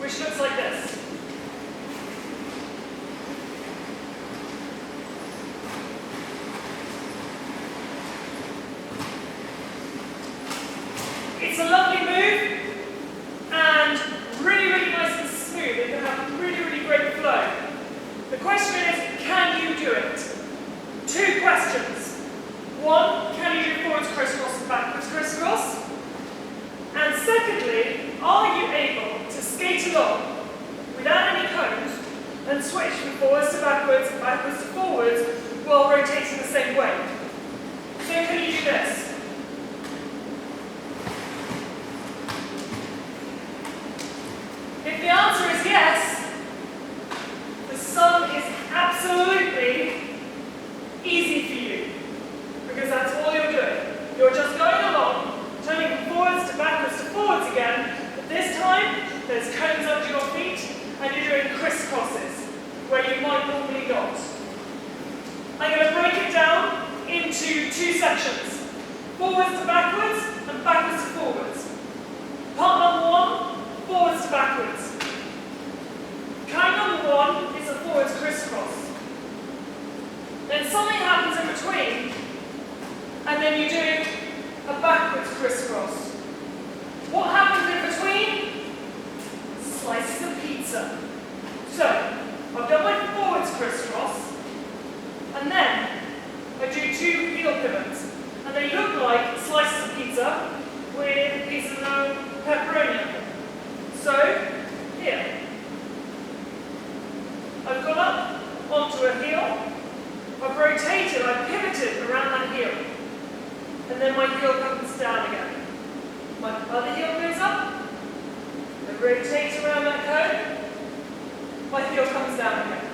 which looks like this. It's a lovely move and really, really nice and smooth. It can have really, really great flow. The question is, can you do it? Two questions. One, can you do forwards crisscross and backwards crisscross? And secondly, are you able to skate along without any cones and switch from forwards to backwards and backwards to forwards while rotating the same way? So can you do this? If the answer is yes, the sum is absolutely easy for you, because that's all you're doing. You're just going along, turning from forwards to backwards to forwards again, but this time there's cones under your feet and you're doing crisscrosses where you might normally not. I'm going to break it down into two sections, forwards to backwards and backwards to forwards. Part number one, forwards to backwards. Kind number one is a forwards crisscross. Then something happens in between, and then you do a backwards crisscross. What happens in between? Slices of pizza. So, I've done my forwards crisscross, and then I do two heel pivots. And they look like slices of pizza with a piece of pepperoni on them. So, here. I've gone up onto a heel, I've rotated, I've pivoted around that heel, and then my heel comes down again. My other heel goes up, I rotate around that cone, my heel comes down again.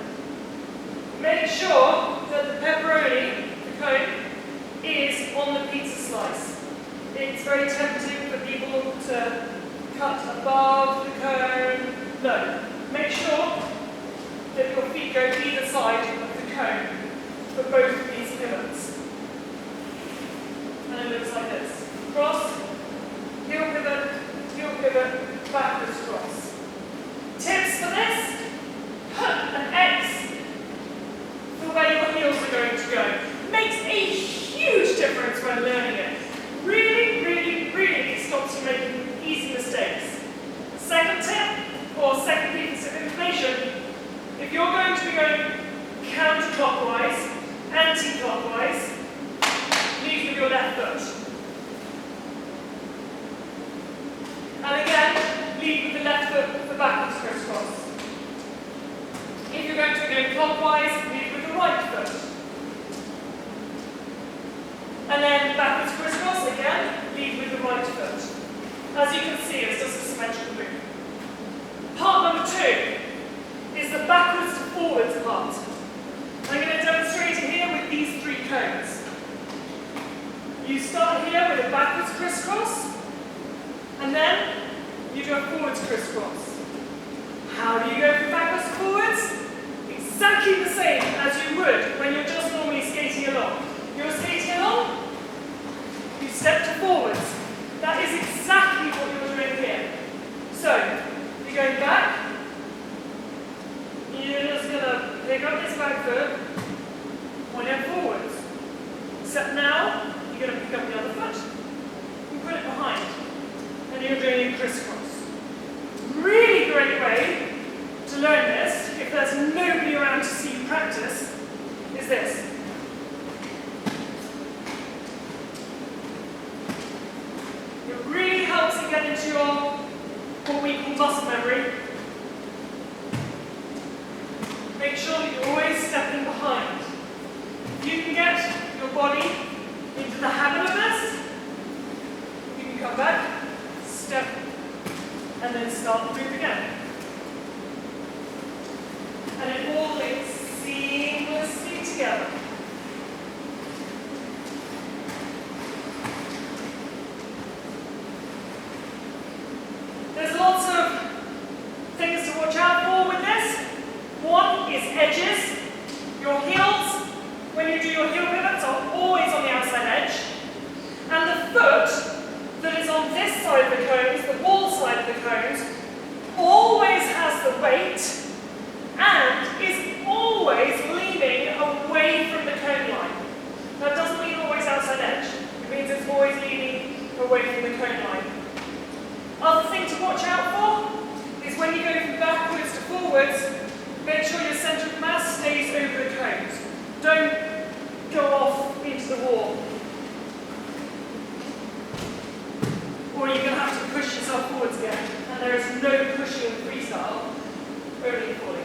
Make sure that the pepperoni, the cone, is on the pizza slice. It's very tempting for people to cut above the cone. No, make sure that your feet go either side of the cone for both of these pivots. And it looks like this. Cross, heel pivot, backwards cross. Tips for this, put an X for where your heels are going to go. Makes a huge difference when learning it. Really, really, really stops you making easy mistakes. Second tip, or second piece of information, if you're going to be going counterclockwise, anti-clockwise, lead with your left foot. And again, lead with the left foot for backwards crisscross. If you're going to be going clockwise, lead with the right foot. And then backwards crisscross, again, lead with the right foot. As you can see, it's just a symmetrical move. Part number two is the backwards to forwards part. I'm going to demonstrate it here with these three cones. You start here with a backwards crisscross, and then you do a forwards crisscross. How do you go from backwards to forwards? Exactly the same as you would when you're just normally skating along. You're skating along, you step to forwards. That is exactly what you're doing here. So, you're going back, you're just going to pick up this back foot, point it forwards. Except now, you're going to pick up the other foot and put it behind. And you're doing a crisscross. Really great way to learn this, if there's nobody around to see you practice, is this. It really helps you get into your, what we call muscle memory. Make sure that you're always stepping behind. If you can get your body into the habit of this, you can come back, step, and then start the move again. And it all links seamlessly together. There's lots of things to watch out for with this. One is edges. Your heels, when you do your heel pivots, are always on the outside edge. And the foot that is on this side of the cones, the ball side of the cones, always weight and is always leaning away from the cone line. That doesn't mean always outside edge. It means it's always leaning away from the cone line. Other thing to watch out for is when you go from backwards to forwards, make sure your centre of mass stays over the cones. Don't go off into the wall. Or you're going to have to push yourself forwards again. And there is no pushing in freestyle, only falling.